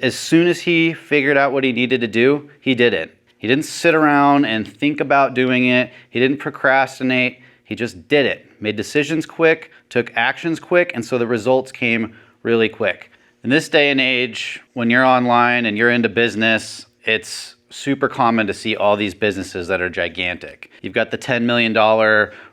as soon as he figured out what he needed to do, he did it. He didn't sit around and think about doing it. He didn't procrastinate. He just did it, made decisions quick, took actions quick, and so the results came really quick. In this day and age, when you're online and you're into business, it's super common to see all these businesses that are gigantic. You've got the $10 million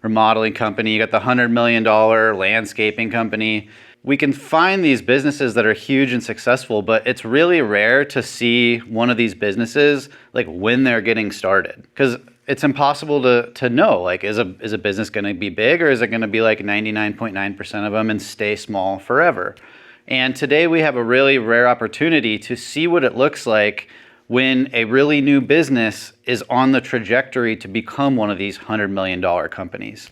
remodeling company, you got the $100 million landscaping company. We can find these businesses that are huge and successful, but it's really rare to see one of these businesses like when they're getting started, because it's impossible to know, like, is a business going to be big, or is it going to be like 99.9% of them and stay small forever? And today we have a really rare opportunity to see what it looks like when a really new business is on the trajectory to become one of these $100 million companies.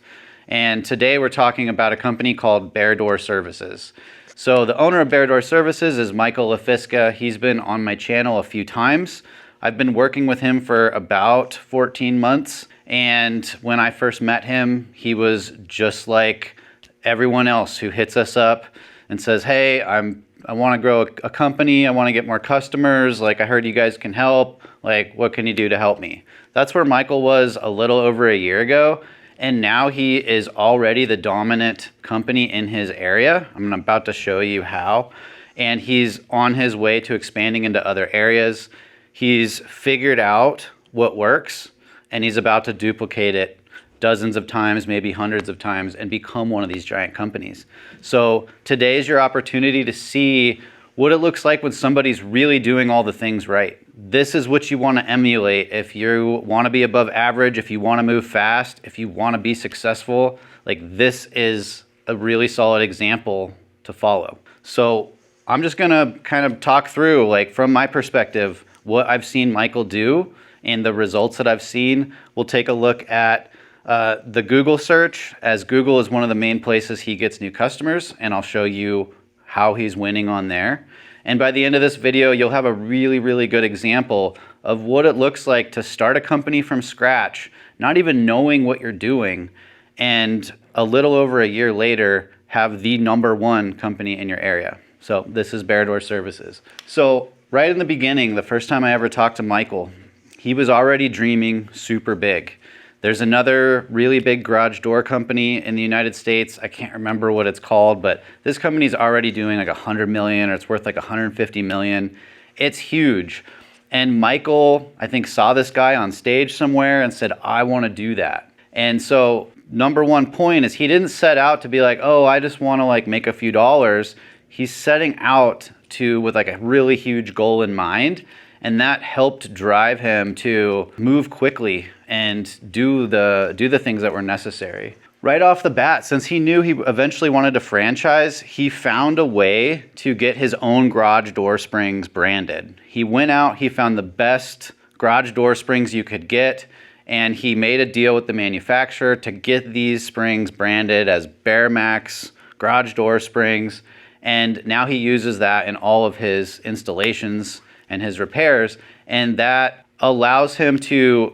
And today we're talking about a company called Bare Door Services. So the owner of Bare Door Services is Michael LaFisca. He's been on my channel a few times. I've been working with him for about 14 months. And when I first met him, he was just like everyone else who hits us up and says, hey, I want to grow a company. I want to get more customers. Like, I heard you guys can help. Like, what can you do to help me? That's where Michael was a little over a year ago. And now he is already the dominant company in his area. I'm about to show you how. And he's on his way to expanding into other areas. He's figured out what works, and he's about to duplicate it dozens of times, maybe hundreds of times, and become one of these giant companies. So today is your opportunity to see what it looks like when somebody's really doing all the things right. This is what you want to emulate if you want to be above average, if you want to move fast, if you want to be successful. Like, this is a really solid example to follow. So I'm just going to kind of talk through, like, from my perspective, what I've seen Michael do and the results that I've seen. We'll take a look at the Google search, as Google is one of the main places he gets new customers, and I'll show you how he's winning on there. And by the end of this video, you'll have a really, really good example of what it looks like to start a company from scratch, not even knowing what you're doing, and a little over a year later, have the #1 company in your area. So this is Bare Door Services. So right in the beginning, the first time I ever talked to Michael, he was already dreaming super big. There's another really big garage door company in the United States. I can't remember what it's called, but this company's already doing like 100 million, or it's worth like 150 million. It's huge. And Michael, I think, saw this guy on stage somewhere and said, I want to do that. And so #1 point is he didn't set out to be like, oh, I just want to like make a few dollars. He's setting out with like a really huge goal in mind. And that helped drive him to move quickly and do the things that were necessary. Right off the bat, since he knew he eventually wanted to franchise, he found a way to get his own garage door springs branded. He went out, he found the best garage door springs you could get, and he made a deal with the manufacturer to get these springs branded as Bare Max garage door springs. And now he uses that in all of his installations and his repairs, and that allows him to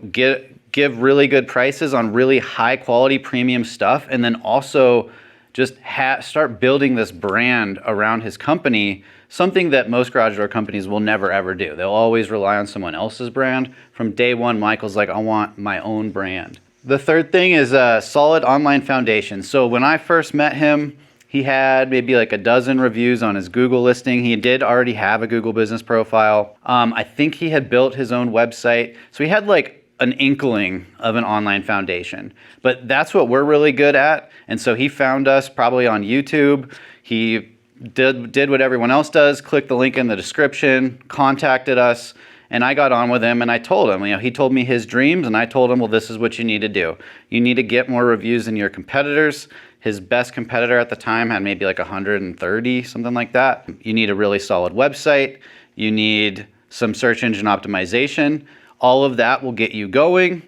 give really good prices on really high quality premium stuff, and then also just start building this brand around his company, something that most garage door companies will never ever do. They'll always rely on someone else's brand. From day one, Michael's like, I want my own brand. The third thing is a solid online foundation. So when I first met him, he had maybe like a dozen reviews on his Google listing. He did already have a Google business profile. I think he had built his own website. So he had like an inkling of an online foundation. But that's what we're really good at. And so he found us probably on YouTube. He did what everyone else does, clicked the link in the description, contacted us, and I got on with him and I told him, he told me his dreams, and I told him, well, this is what you need to do. You need to get more reviews than your competitors. His best competitor at the time had maybe like 130, something like that. You need a really solid website. You need some search engine optimization. All of that will get you going,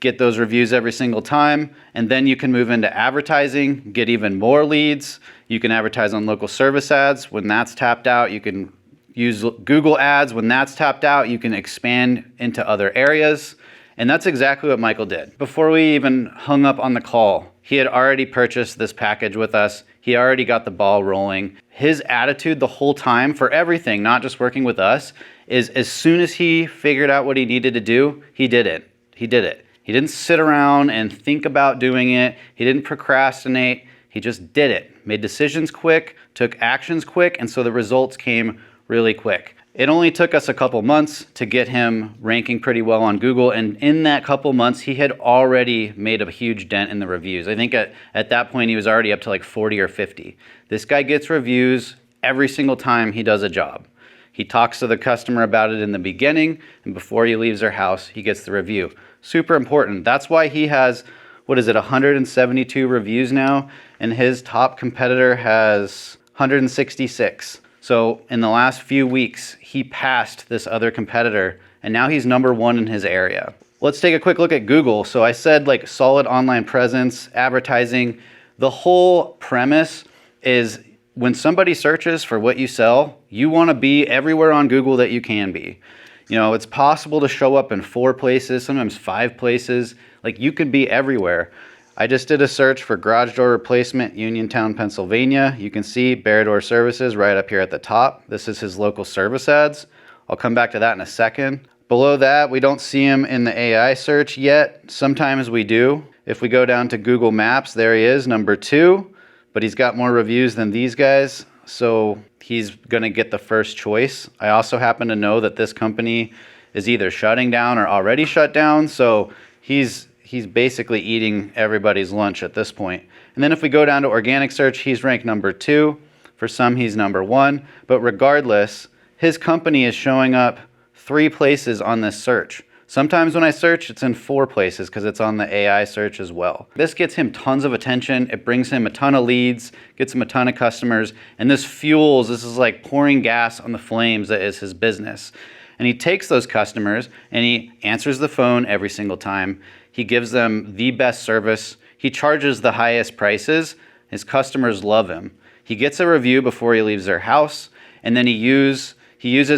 get those reviews every single time, and then you can move into advertising, get even more leads. You can advertise on local service ads. When that's tapped out, you can use Google ads. When that's tapped out, you can expand into other areas. And that's exactly what Michael did. Before we even hung up on the call, He had already purchased this package with us. He already got the ball rolling. His attitude the whole time for everything, not just working with us, is as soon as he figured out what he needed to do, he did it. He did it. He didn't sit around and think about doing it. He didn't procrastinate. He just did it. Made decisions quick, took actions quick, and so the results came really quick. It only took us a couple months to get him ranking pretty well on Google, and in that couple months, he had already made a huge dent in the reviews. I think at that point, he was already up to like 40 or 50. This guy gets reviews every single time he does a job. He talks to the customer about it in the beginning, and before he leaves their house, he gets the review. Super important. That's why he has, 172 reviews now, and his top competitor has 166. So in the last few weeks, he passed this other competitor, and now he's number one in his area. Let's take a quick look at Google. So I said like solid online presence, advertising. The whole premise is when somebody searches for what you sell, you want to be everywhere on Google that you can be. You know, it's possible to show up in 4 places, sometimes 5 places. Like you could be everywhere. I just did a search for garage door replacement, Uniontown, Pennsylvania. You can see Bear Door Services right up here at the top. This is his local service ads. I'll come back to that in a second. Below that, we don't see him in the AI search yet. Sometimes we do. If we go down to Google Maps, there he is, number 2, but he's got more reviews than these guys, so he's gonna get the first choice. I also happen to know that this company is either shutting down or already shut down, so he's basically eating everybody's lunch at this point. And then if we go down to organic search, he's ranked number 2. For some, he's number 1. But regardless, his company is showing up 3 places on this search. Sometimes when I search, it's in 4 places because it's on the AI search as well. This gets him tons of attention. It brings him a ton of leads, gets him a ton of customers, and this is like pouring gas on the flames that is his business. And he takes those customers and he answers the phone every single time. He gives them the best service. He charges the highest prices. His customers love him. He gets a review before he leaves their house, and then he uses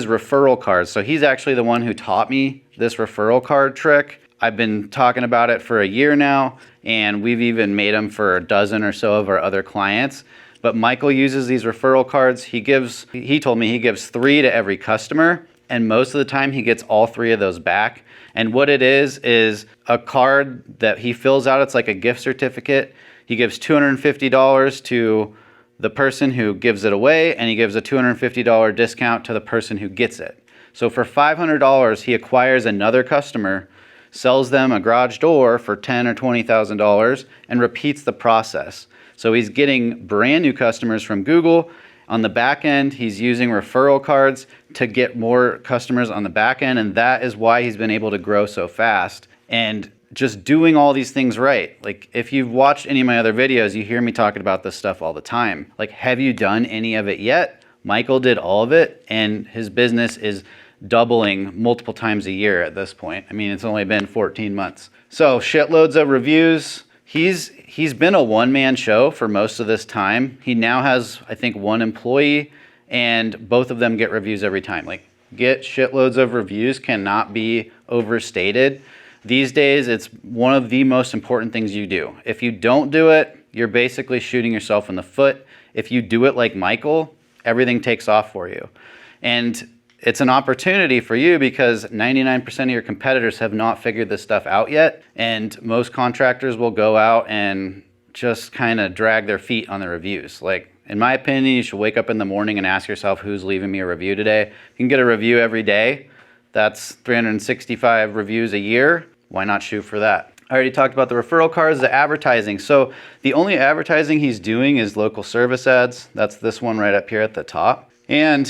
referral cards. So he's actually the one who taught me this referral card trick. I've been talking about it for a year now, and we've even made them for a dozen or so of our other clients. But Michael uses these referral cards. He told me he gives 3 to every customer, and most of the time he gets all 3 of those back. And what it is a card that he fills out. It's like a gift certificate. He gives $250 to the person who gives it away, and he gives a $250 discount to the person who gets it. So for $500, he acquires another customer, sells them a garage door for $10,000 or $20,000, and repeats the process. So he's getting brand new customers from Google. On the back end, he's using referral cards to get more customers on the back end, and that is why he's been able to grow so fast. And just doing all these things right. Like if you've watched any of my other videos, you hear me talking about this stuff all the time. Like, have you done any of it yet? Michael did all of it, and his business is doubling multiple times a year at this point. I mean, it's only been 14 months. So shitloads of reviews. He's been a one-man show for most of this time. He now has, I think, 1 employee, and both of them get reviews every time. Like, get shitloads of reviews cannot be overstated. These days, it's one of the most important things you do. If you don't do it, you're basically shooting yourself in the foot. If you do it like Michael, everything takes off for you. And it's an opportunity for you because 99% of your competitors have not figured this stuff out yet. And most contractors will go out and just kind of drag their feet on the reviews. Like, in my opinion, you should wake up in the morning and ask yourself, who's leaving me a review today? You can get a review every day. That's 365 reviews a year. Why not shoot for that? I already talked about the referral cards, the advertising. So the only advertising he's doing is local service ads. That's this one right up here at the top. And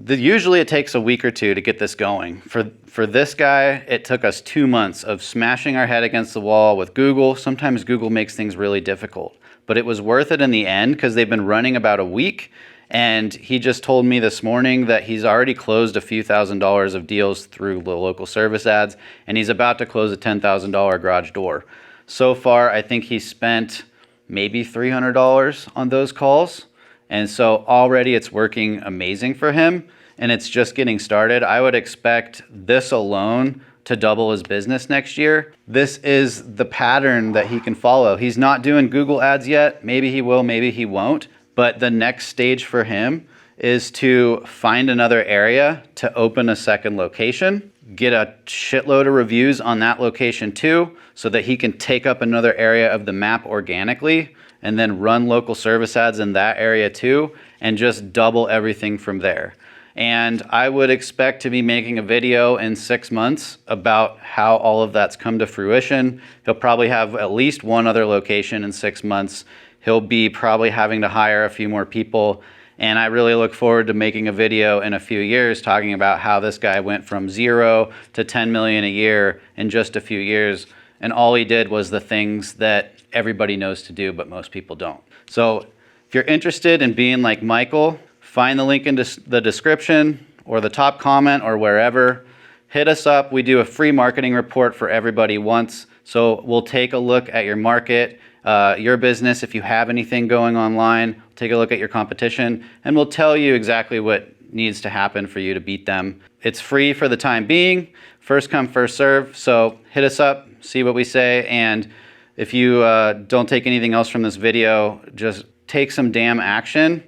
usually it takes a week or 2 to get this going. For this guy, it took us 2 months of smashing our head against the wall with Google. Sometimes Google makes things really difficult, but it was worth it in the end because they've been running about a week. And he just told me this morning that he's already closed a few $1,000s of deals through the local service ads, and he's about to close a $10,000 garage door. So far, I think he's spent maybe $300 on those calls. And so already it's working amazing for him, and it's just getting started. I would expect this alone to double his business next year. This is the pattern that he can follow. He's not doing Google ads yet. Maybe he will, maybe he won't. But the next stage for him is to find another area to open a second location, get a shitload of reviews on that location too, so that he can take up another area of the map organically and then run local service ads in that area too, and just double everything from there. And I would expect to be making a video in 6 months about how all of that's come to fruition. He'll probably have at least one other location in 6 months. He'll be probably having to hire a few more people. And I really look forward to making a video in a few years talking about how this guy went from 0 to 10 million a year in just a few years. And all he did was the things that everybody knows to do, but most people don't. So if you're interested in being like Michael, find the link in the description or the top comment or wherever. Hit us up. We do a free marketing report for everybody once. So we'll take a look at your market, your business. If you have anything going online, take a look at your competition, and we'll tell you exactly what needs to happen for you to beat them. It's free for the time being. First come, first serve. So hit us up, see what we say. And if you don't take anything else from this video, just take some damn action.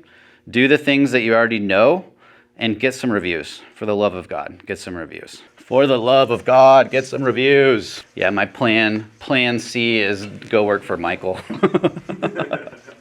Do the things that you already know and get some reviews. For the love of God, get some reviews. For the love of God, get some reviews. Yeah, my plan C is go work for Michael.